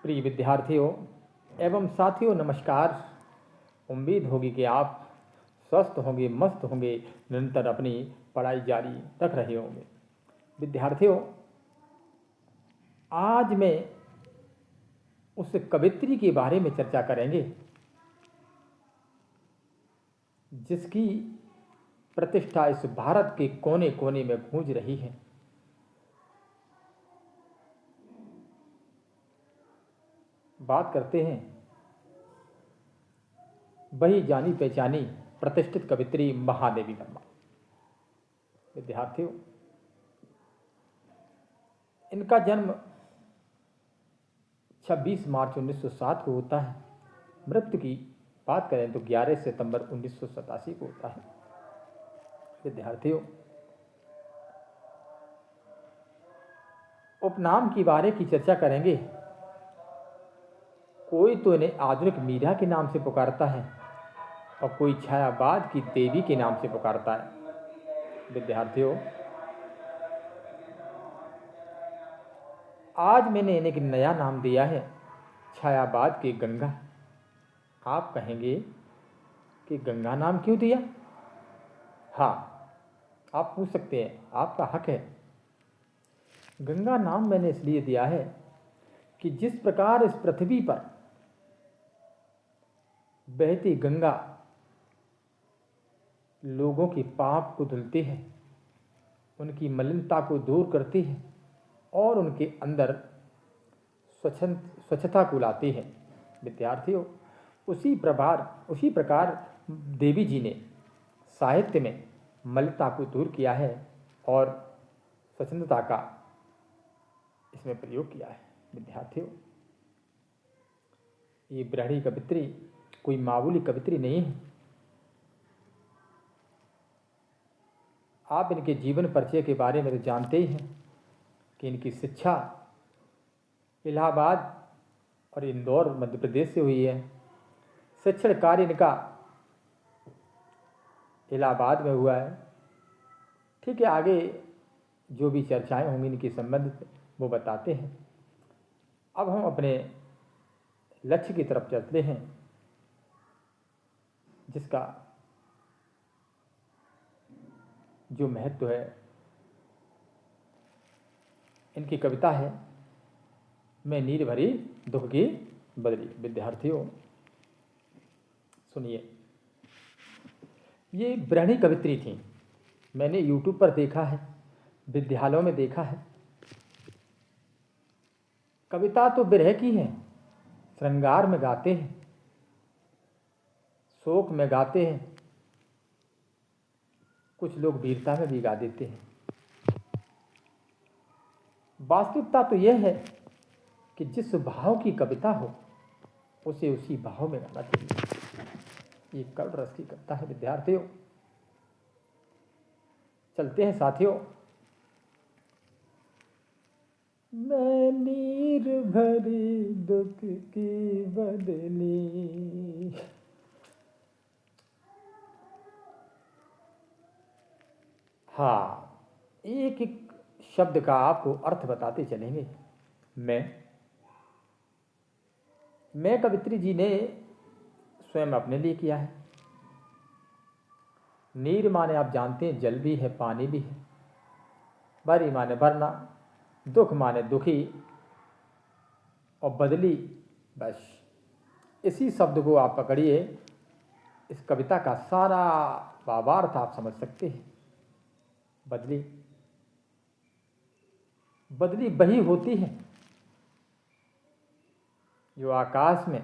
प्रिय विद्यार्थियों एवं साथियों नमस्कार। उम्मीद होगी कि आप स्वस्थ होंगे, मस्त होंगे, निरंतर अपनी पढ़ाई जारी रख रहे होंगे। विद्यार्थियों, आज मैं उस कवित्री के बारे में चर्चा करेंगे जिसकी प्रतिष्ठा इस भारत के कोने कोने में गूंज रही है। बात करते हैं वही जानी पहचानी प्रतिष्ठित कवित्री महादेवी वर्मा। विद्यार्थियों, इनका जन्म 26 मार्च 1907 को होता है। मृत्यु की बात करें तो 11 सितंबर 1987 को होता है। विद्यार्थियों, उपनाम की बारे की चर्चा करेंगे। कोई तो इन्हें आधुनिक मीरा के नाम से पुकारता है और कोई छायावाद की देवी के नाम से पुकारता है। विद्यार्थियों, आज मैंने इन्हें एक नया नाम दिया है, छायावाद की गंगा। आप कहेंगे कि गंगा नाम क्यों दिया? हाँ, आप पूछ सकते हैं, आपका हक है। गंगा नाम मैंने इसलिए दिया है कि जिस प्रकार इस पृथ्वी पर बहती गंगा लोगों की पाप को धुलती है, उनकी मलिनता को दूर करती है और उनके अंदर स्वच्छता को लाती है। विद्यार्थियों, उसी प्रकार देवी जी ने साहित्य में मलिनता को दूर किया है और स्वच्छता का इसमें प्रयोग किया है। विद्यार्थियों, ये ब्रह्मणी कवित्री कोई मामूली कवित्री नहीं है। आप इनके जीवन परिचय के बारे में तो जानते ही हैं कि इनकी शिक्षा इलाहाबाद और इंदौर मध्य प्रदेश से हुई है। शिक्षण कार्य इनका इलाहाबाद में हुआ है। ठीक है, आगे जो भी चर्चाएं होंगी इनकी संबंधित वो बताते हैं। अब हम अपने लक्ष्य की तरफ चलते हैं, जिसका जो महत्व है। इनकी कविता है मैं नीर भरी दुख की बदली। विद्यार्थियों सुनिए, ये ब्रह्मणी कवित्री थी। मैंने YouTube पर देखा है, विद्यालयों में देखा है। कविता तो विरह की है, श्रृंगार में गाते हैं, शोक में गाते हैं, कुछ लोग वीरता में भी गा देते हैं। वास्तविकता तो यह है कि जिस भाव की कविता हो उसे उसी भाव में गाना चाहिए। ये कवि रस की कविता है। विद्यार्थियों, चलते हैं साथियों। मैं नीर भरी दुख की बदली, हाँ, एक एक शब्द का आपको अर्थ बताते चलेंगे। मैं कवित्री जी ने स्वयं अपने लिए किया है। नीर माने आप जानते हैं जल भी है, पानी भी है। भरी माने भरना, दुख माने दुखी, और बदली, बस इसी शब्द को आप पकड़िए, इस कविता का सारा भावार्थ आप समझ सकते हैं। बदली बदली वही होती है जो आकाश में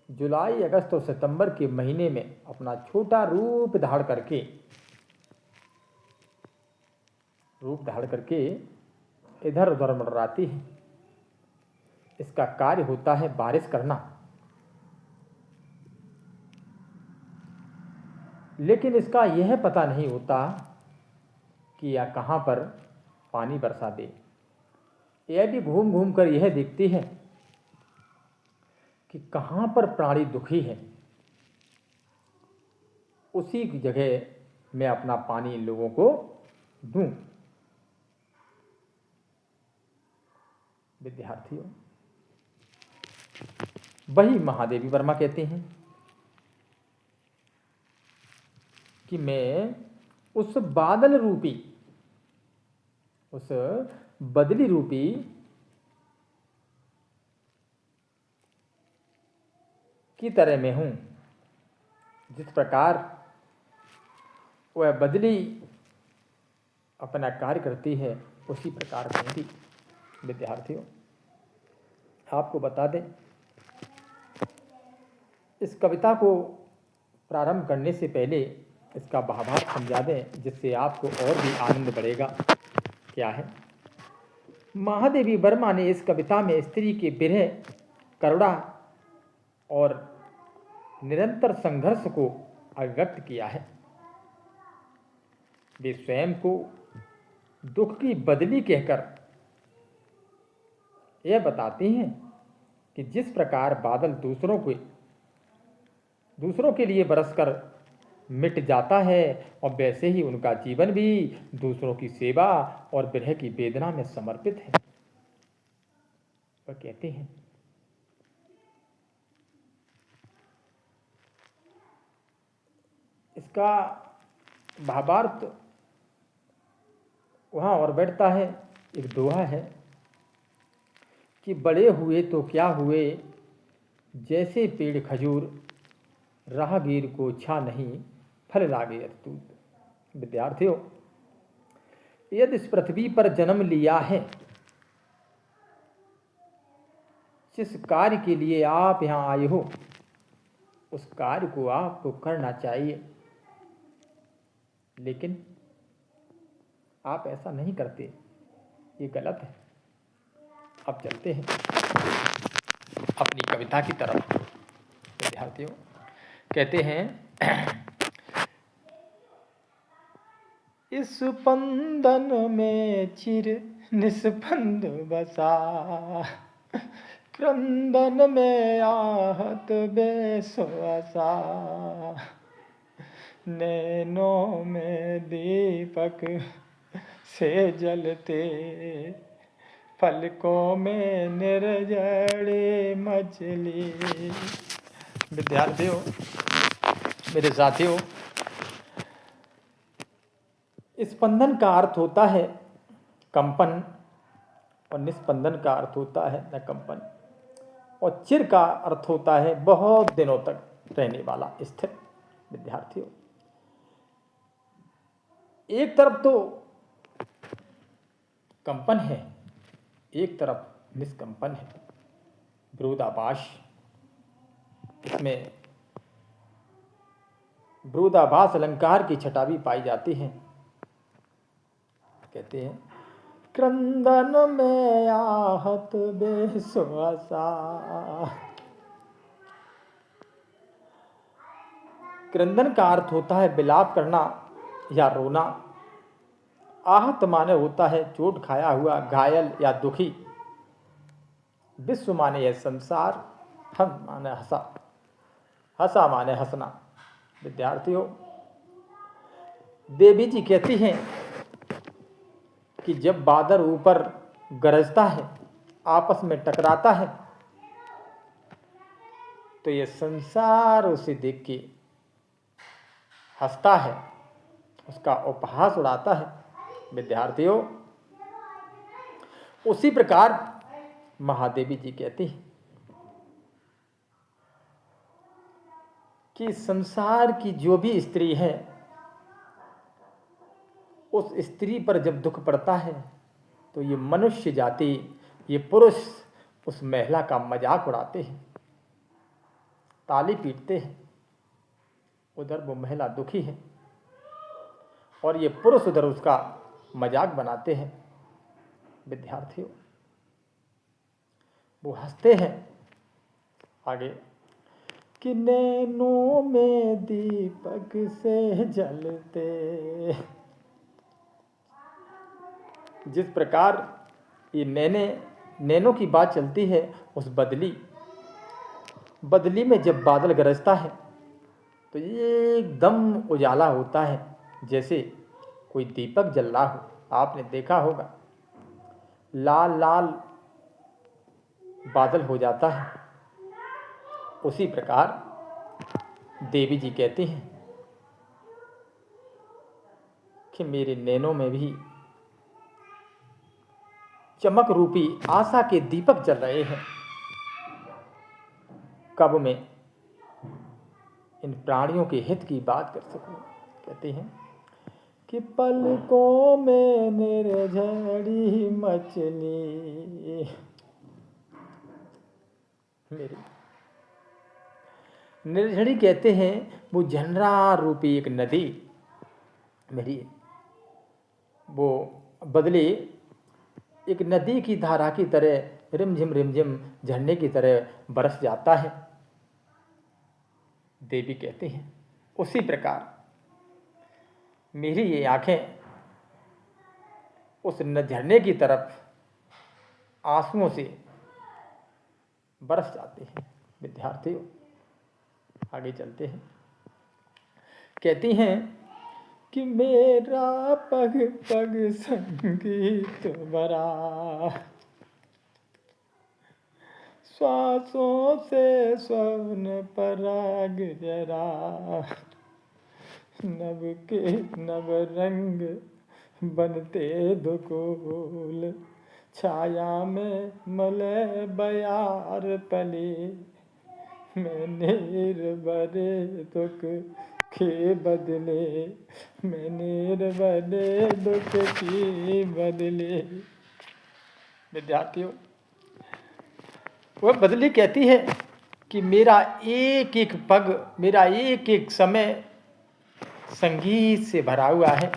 जुलाई, अगस्त और सितंबर के महीने में अपना छोटा रूप धारण करके इधर उधर मंडराती है। इसका कार्य होता है बारिश करना, लेकिन इसका यह पता नहीं होता कि यह कहाँ पर पानी बरसा दे। यह भी घूम घूम कर यह देखती है कि कहाँ पर प्राणी दुखी है, उसी की जगह मैं अपना पानी इन लोगों को दूं। विद्यार्थियों, वही महादेवी वर्मा कहते हैं कि मैं उस बादल रूपी, उस बदली रूपी की तरह मैं हूं। जिस प्रकार वह बदली अपना कार्य करती है, उसी प्रकार मैं भी। विद्यार्थियों, आपको बता दें, इस कविता को प्रारंभ करने से पहले इसका भावार्थ समझा दें, जिससे आपको और भी आनंद बढ़ेगा। क्या है? महादेवी वर्मा ने इस कविता में स्त्री के विरह, करुणा और निरंतर संघर्ष को अभिव्यक्त किया है। वे स्वयं को दुख की बदली कहकर यह बताती हैं कि जिस प्रकार बादल दूसरों के लिए बरसकर मिट जाता है, और वैसे ही उनका जीवन भी दूसरों की सेवा और विरह की वेदना में समर्पित है। वह कहते हैं, इसका भावार्थ वहाँ और बैठता है। एक दोहा है कि बड़े हुए तो क्या हुए, जैसे पेड़ खजूर, राहगीर को छा नहीं, फल लागे अस्तूत। विद्यार्थियों, यदि इस पृथ्वी पर जन्म लिया है, जिस कार्य के लिए आप यहाँ आए हो, उस कार्य को आपको करना चाहिए, लेकिन आप ऐसा नहीं करते। ये गलत है। अब चलते हैं अपनी कविता की तरफ। विद्यार्थियों, कहते हैं, इस स्पंदन में चिर निस्पंद बसा, क्रंदन में आहत बेसुआसा, नैनों में दीपक से जलते, पलकों में निर्जड़ी मछली। विद्यार्थियों, मेरे साथियों, स्पंदन का अर्थ होता है कंपन, और निस्पंदन का अर्थ होता है न कंपन, और चिर का अर्थ होता है बहुत दिनों तक रहने वाला, स्थिर। विद्यार्थियों, एक तरफ तो कंपन है, एक तरफ निष्कंपन है, विरोधाभास। इसमें विरोधाभास अलंकार की छटा भी पाई जाती है। कहते हैं, क्रंदन में आहत बेसुआसा। क्रंदन का अर्थ होता है विलाप करना या रोना। आहत माने होता है चोट खाया हुआ, घायल या दुखी। विश्व माने यह संसार, हम माने हंसा, हंसा माने हंसना। विद्यार्थियों, देवी जी कहती हैं कि जब बादल ऊपर गरजता है, आपस में टकराता है, तो ये संसार उसे देख के हंसता है, उसका उपहास उड़ाता है। विद्यार्थियों, उसी प्रकार महादेवी जी कहती हैं कि संसार की जो भी स्त्री है, उस स्त्री पर जब दुख पड़ता है, तो ये मनुष्य जाति, ये पुरुष उस महिला का मजाक उड़ाते हैं, ताली पीटते हैं। उधर वो महिला दुखी है और ये पुरुष उधर उसका मजाक बनाते हैं। विद्यार्थियों, वो हंसते हैं। आगे कि नैनों में दीपक से जलते। जिस प्रकार ये नैनों की बात चलती है, उस बदली में जब बादल गरजता है, तो ये एकदम उजाला होता है, जैसे कोई दीपक जल रहा हो। आपने देखा होगा, लाल लाल बादल हो जाता है। उसी प्रकार देवी जी कहती हैं कि मेरे नैनों में भी चमक रूपी आशा के दीपक जल रहे हैं। कब मैं इन प्राणियों के हित की बात कर सकूं। कहते हैं कि पलकों में निर्झरी मछली, मेरी निर्झरी कहते हैं वो झरना रूपी एक नदी मेरी, वो बदले एक नदी की धारा की तरह रिमझिम झरने की तरह बरस जाता है। देवी कहते हैं उसी प्रकार मेरी ये आंखें उस झरने की तरफ आंसुओं से बरस जाते हैं। विद्यार्थियों आगे चलते हैं। कहती हैं कि मेरा पग पग संगीत भरा, श्वासों से स्वप्न पराग जरा, नभ के नव रंग बनते दुकूल, छाया में मलय बयार पले, मैं निर्भरे दुख के बदले, मैं निर्भरे दुख की बदले। विद्यार्थियों वह बदली कहती है कि मेरा एक एक पग, मेरा एक एक समय संगीत से भरा हुआ है।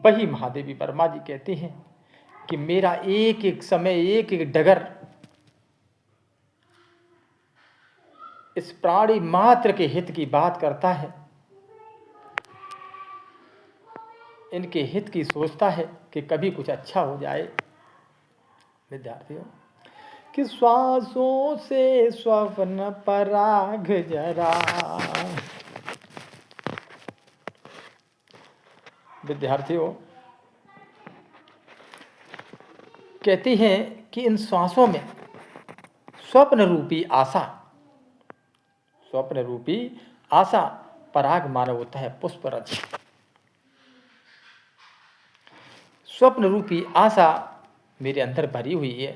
वही महादेवी वर्मा जी कहते हैं कि मेरा एक एक समय, एक एक डगर इस प्राणी मात्र के हित की बात करता है, इनके हित की सोचता है कि कभी कुछ अच्छा हो जाए। विद्यार्थियों कि श्वासों से स्वप्न पराग जरा। विद्यार्थियों कहती हैं कि इन श्वासों में स्वप्न रूपी आशा, स्वप्न रूपी आशा पराग मानव होता है पुष्परज। स्वप्न रूपी आशा मेरे अंदर भरी हुई है।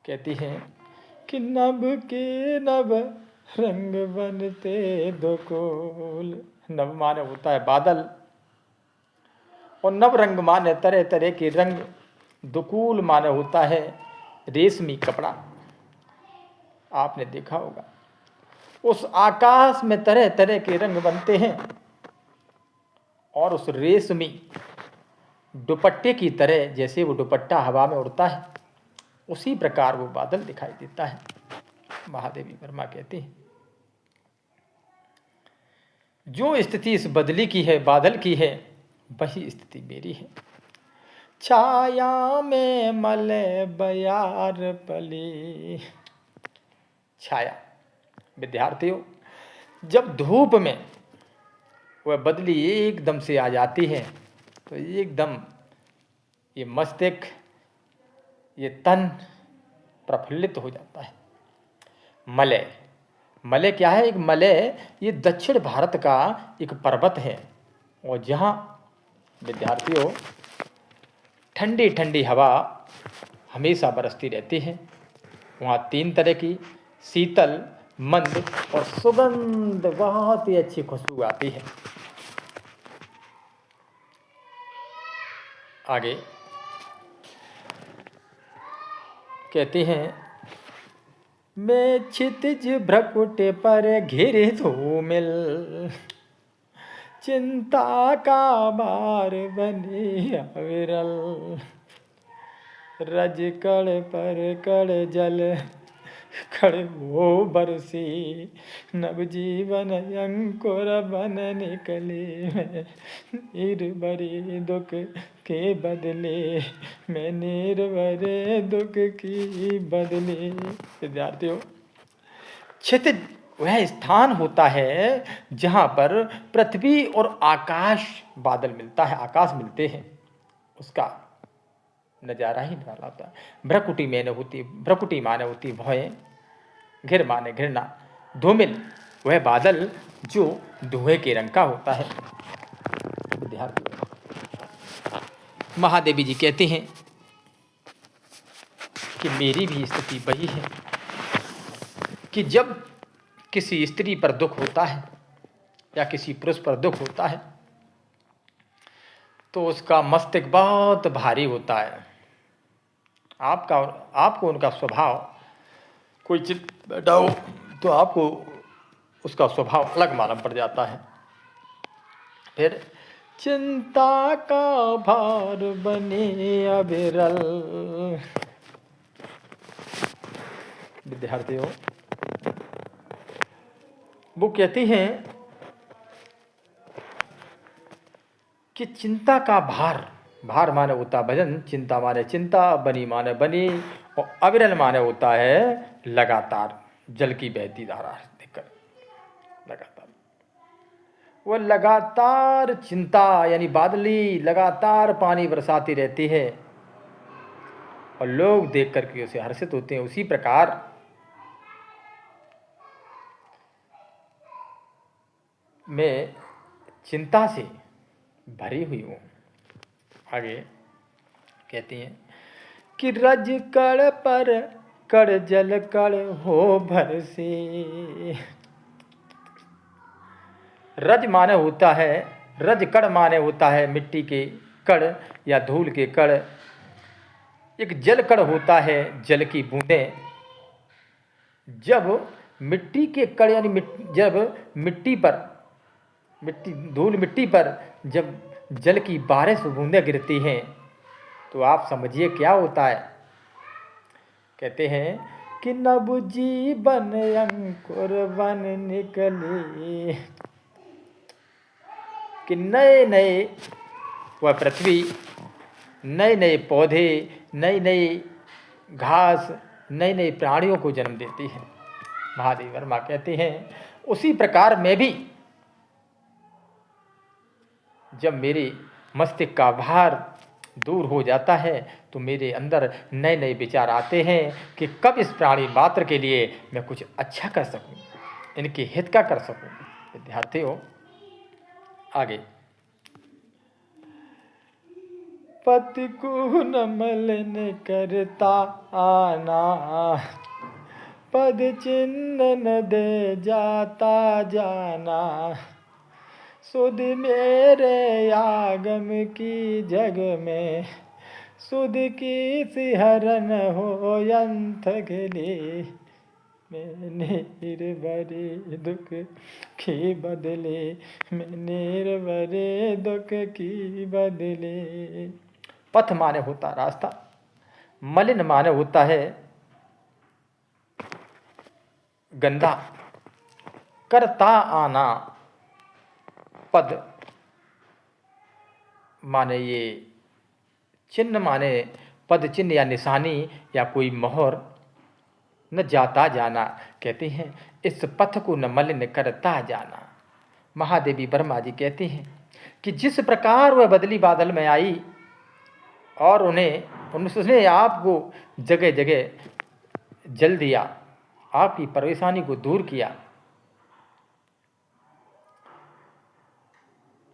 कहती हैं कि नभ के नभ रंग बनते दुकूल, नभ माने होता है बादल और नव रंग माने तरह तरह के रंग, दुकूल माने होता है रेशमी कपड़ा। आपने देखा होगा उस आकाश में तरह तरह के रंग बनते हैं और उस रेशमी दुपट्टे की तरह जैसे वो दुपट्टा हवा में उड़ता है, उसी प्रकार वो बादल दिखाई देता है। महादेवी वर्मा कहती हैं जो स्थिति इस बदली की है, बादल की है, वही स्थिति मेरी है। छाया में मलय बयार पली। छाया विद्यार्थियों जब धूप में वह बदली एकदम से आ जाती है तो एकदम ये मस्तिष्क, ये तन प्रफुल्लित हो जाता है। मलय, मलय क्या है? एक मलय ये दक्षिण भारत का एक पर्वत है और जहाँ विद्यार्थियों ठंडी ठंडी हवा हमेशा बरसती रहती है। वहाँ 3 तरह की शीतल, मंद और सुगंध, बहुत ही अच्छी खुशबू आती है। आगे कहते हैं मैं क्षितिज भ्रकुट पर घिरे धूमिल, चिंता का भार बनी अविरल, रज कड़ पर कड़ जल कड़ वो बरसी, नव जीवन अंकुर बन निकले, निर्भरे दुख के बदले, मैं निर्भरे दुख की बदले। विद्यार्थियों क्षितिज वह स्थान होता है जहाँ पर पृथ्वी और आकाश बादल मिलता है, आकाश मिलते हैं। उसका नजारा ही निराला होता है। भ्रकुटी माने होती भय, घिर माने घृणा, धूमिल वह बादल जो धुएं के रंग का होता है। विद्यार्थी महादेवी जी कहते हैं कि मेरी भी स्थिति वही है कि जब किसी स्त्री पर दुख होता है या किसी पुरुष पर दुख होता है तो उसका मस्तिष्क बहुत भारी होता है। आपको उनका स्वभाव, कोई चित बैठा हो तो आपको उसका स्वभाव अलग मालूम पड़ जाता है। फिर चिंता का भार बने अविरल। विद्यार्थियों, वो कहती हैं कि चिंता का भार माने होता भजन, चिंता माने चिंता, बनी माने बनी, और अविरल माने होता है लगातार जल की बहती धारा देखकर। लगातार वो लगातार चिंता यानी बादली लगातार पानी बरसाती रहती है और लोग देख करके उसे हर्षित होते हैं। उसी प्रकार मैं चिंता से भरी हुई हूँ। आगे कहती हैं कि रज कड़ पर कड़ जल कड़ हो भर से। रज माने होता है, रज कड़ माने होता है मिट्टी के कड़ या धूल के कड़। एक जल कड़ होता है, जल की बूंदें। जब मिट्टी के कड़ यानी जब धूल मिट्टी पर जब जल की बारिश बूंदें गिरती हैं तो आप समझिए क्या होता है। कहते हैं कि नभ जीवन अंकुर बन निकले, कि नए नए वह पृथ्वी, नए नए पौधे, नई नई घास, नए नए प्राणियों को जन्म देती है। महादेव वर्मा कहते हैं उसी प्रकार मैं भी जब मेरे मस्तिष्क का भार दूर हो जाता है तो मेरे अंदर नए नए विचार आते हैं कि कब इस प्राणी मात्र के लिए मैं कुछ अच्छा कर सकूं, इनके हित का कर सकूं। विद्यार्थियों, आगे पति को न मलिन करता आना, पद चिन्ह न दे जाता जाना, सुध मेरे आगम की जग में, सुध की सिहरन हो यंथ खिली, मैं निर्भरे दुख की बदले, मैं निर्भरे दुख की बदले। पथ माने होता रास्ता, मलिन माने होता है गंदा, करता आना, पद माने ये चिन्ह माने पद चिन्ह या निशानी या कोई मोहर, न जाता जाना। कहते हैं इस पथ को न मलिन करता जाना। महादेवी वर्मा जी कहते हैं कि जिस प्रकार वह बदली बादल में आई और उसने आपको जगह जगह जल दिया, आपकी परेशानी को दूर किया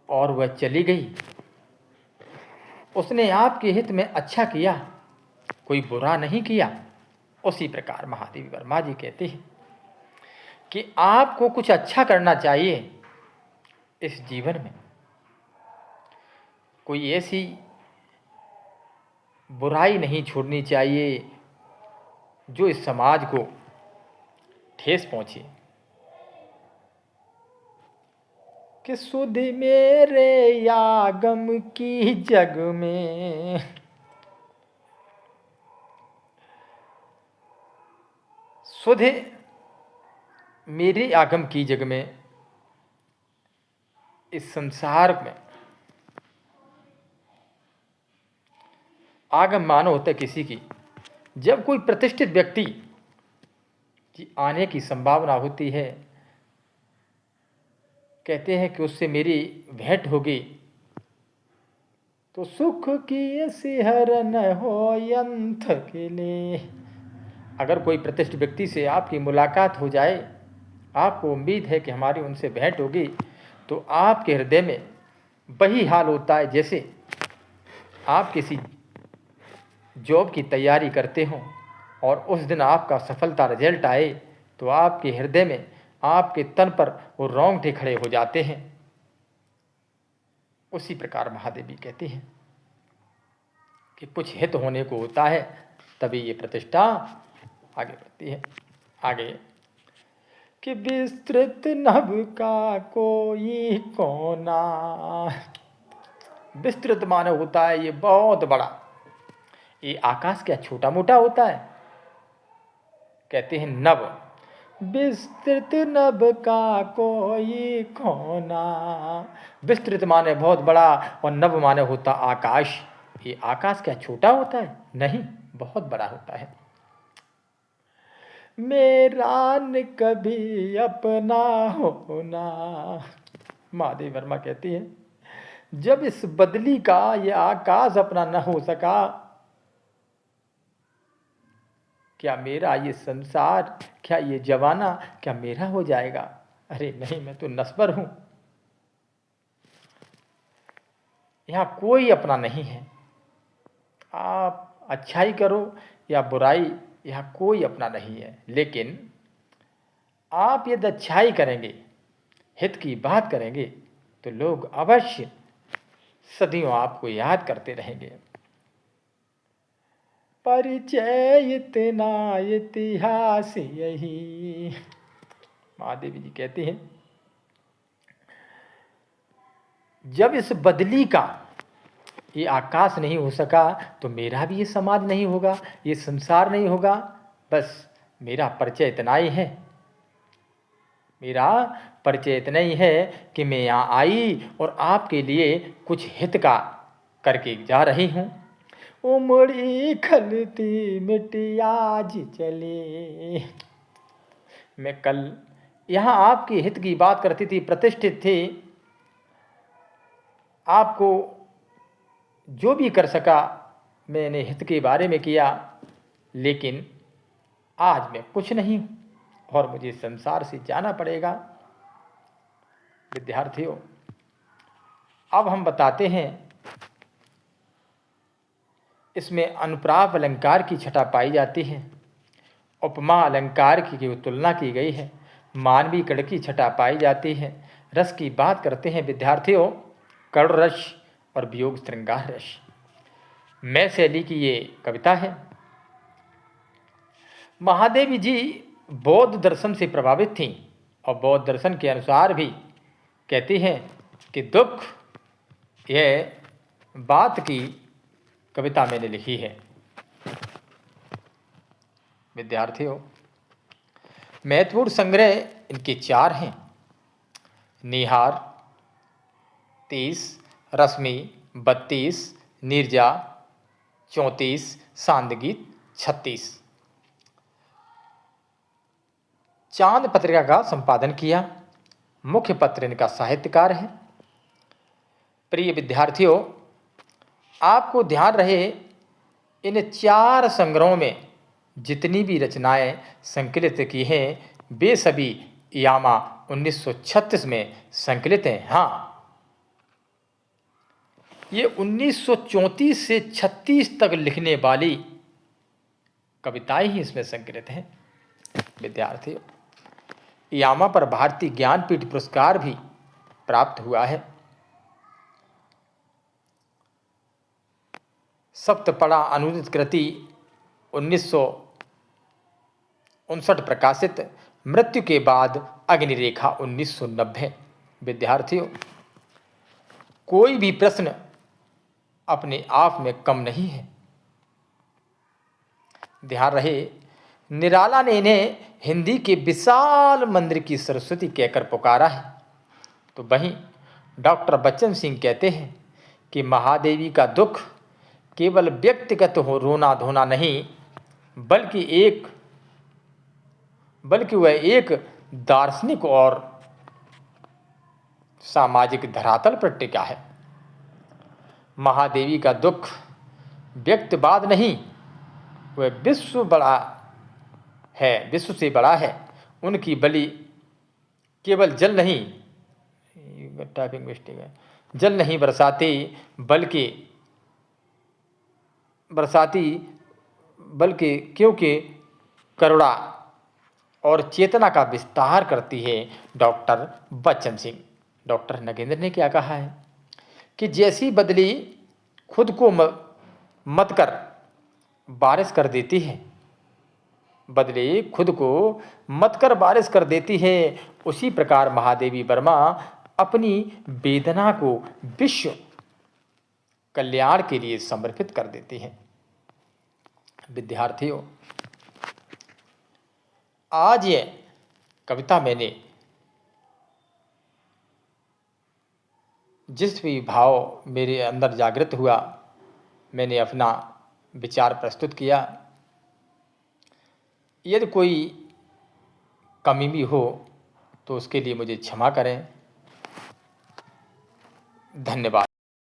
और वह चली गई, उसने आपके हित में अच्छा किया, कोई बुरा नहीं किया। उसी प्रकार महादेवी वर्मा जी कहते हैं कि आपको कुछ अच्छा करना चाहिए इस जीवन में, कोई ऐसी बुराई नहीं छोड़नी चाहिए जो इस समाज को ठेस पहुंचे। कि सुध मेरे आगम की जग में, सुध मेरे आगम की जग में, इस संसार में आगम मानो होता है किसी की, जब कोई प्रतिष्ठित व्यक्ति की आने की संभावना होती है, कहते हैं कि उससे मेरी भेंट होगी तो सुख की सिहरन हो यंथ के लिए। अगर कोई प्रतिष्ठित व्यक्ति से आपकी मुलाकात हो जाए, आपको उम्मीद है कि हमारी उनसे भेंट होगी, तो आपके हृदय में वही हाल होता है जैसे आप किसी जॉब की तैयारी करते हो और उस दिन आपका सफलता रिजल्ट आए तो आपके हृदय में, आपके तन पर वो रोंगटे खड़े हो जाते हैं। उसी प्रकार महादेवी कहती हैं कि कुछ हित होने को होता है, तभी ये प्रतिष्ठा आगे बढ़ती है। आगे कि विस्तृत नभ का कोई कोना। विस्तृत माने होता है ये बहुत बड़ा। ये आकाश क्या छोटा मोटा होता है? कहते हैं नभ। विस्तृत नभ का कोई कोना। विस्तृत माने बहुत बड़ा और नभ माने होता आकाश। ये आकाश क्या छोटा होता है? नहीं, बहुत बड़ा होता है। मेरा न कभी अपना होना। महादेवी वर्मा कहती है जब इस बदली का ये आकाश अपना न हो सका, क्या मेरा ये संसार, क्या ये जवाना क्या मेरा हो जाएगा? अरे नहीं, मैं तो नस्बर हूं, यहां कोई अपना नहीं है। आप अच्छाई करो या बुराई, यहां कोई अपना नहीं है। लेकिन आप यदि अच्छाई करेंगे, हित की बात करेंगे, तो लोग अवश्य सदियों आपको याद करते रहेंगे। परिचय इतना इतिहास यही। महादेवी जी कहती हैं जब इस बदली का ये आकाश नहीं हो सका, तो मेरा भी ये समाज नहीं होगा, ये संसार नहीं होगा। बस मेरा परिचय इतना ही है, मेरा परिचय इतना ही है कि मैं यहाँ आई और आपके लिए कुछ हित का करके जा रही हूँ। उमड़ी खलती मिट्टी आज चले। मैं कल यहाँ आपके हित की बात करती थी, प्रतिष्ठित थी, आपको जो भी कर सका मैंने हित के बारे में किया, लेकिन आज मैं कुछ नहीं और मुझे संसार से जाना पड़ेगा। विद्यार्थियों, अब हम बताते हैं इसमें अनुप्राप अलंकार की छटा पाई जाती है, उपमा अलंकार की तुलना की गई है, मानवीय कण की छटा पाई जाती है। रस की बात करते हैं विद्यार्थियों, करुण रस और वियोग श्रृंगार रस। मैं शैली की ये कविता है। महादेवी जी बौद्ध दर्शन से प्रभावित थीं और बौद्ध दर्शन के अनुसार भी कहती हैं कि दुख, यह बात की कविता मैंने लिखी है। विद्यार्थियों, महत्वपूर्ण संग्रह इनके 4 हैं: निहार 30, रश्मि 32, नीरजा 34, सांदगीत 36। चांद पत्रिका का संपादन किया, मुख्य पत्र इनका साहित्यकार है। प्रिय विद्यार्थियों, आपको ध्यान रहे इन 4 संग्रहों में जितनी भी रचनाएं संकलित की हैं वे सभी यामा 1936 में संकलित हैं। हाँ, ये 1934 से 36 तक लिखने वाली कविताएं ही इसमें संकलित हैं। विद्यार्थियों, यामा पर भारतीय ज्ञानपीठ पुरस्कार भी प्राप्त हुआ है। सप्तपड़ा अनुदित कृति 1959 प्रकाशित, मृत्यु के बाद अग्निरेखा 1990। विद्यार्थियों, कोई भी प्रश्न अपने आप में कम नहीं है। ध्यान रहे, निराला ने इन्हें हिंदी के विशाल मंदिर की सरस्वती कहकर पुकारा है। तो वहीं डॉक्टर बच्चन सिंह कहते हैं कि महादेवी का दुख केवल व्यक्तिगत हो रोना धोना नहीं, बल्कि वह एक दार्शनिक और सामाजिक धरातल पर टिका है। महादेवी का दुख व्यक्तिवाद नहीं, वह विश्व बड़ा है, विश्व से बड़ा है। उनकी बलि केवल जल नहीं, टाइपिंग मिस्टेक है, जल नहीं बल्कि क्योंकि करुणा और चेतना का विस्तार करती है। डॉक्टर बच्चन सिंह, डॉक्टर नगेंद्र ने क्या कहा है कि जैसी बदली खुद को मत कर बारिश कर देती है, बदले खुद को मत कर बारिश कर देती है, उसी प्रकार महादेवी वर्मा अपनी वेदना को विश्व कल्याण के लिए समर्पित कर देती है। विद्यार्थियों, आज ये कविता मैंने जिस भी भाव मेरे अंदर जागृत हुआ, मैंने अपना विचार प्रस्तुत किया। यदि कोई कमी भी हो तो उसके लिए मुझे क्षमा करें। धन्यवाद।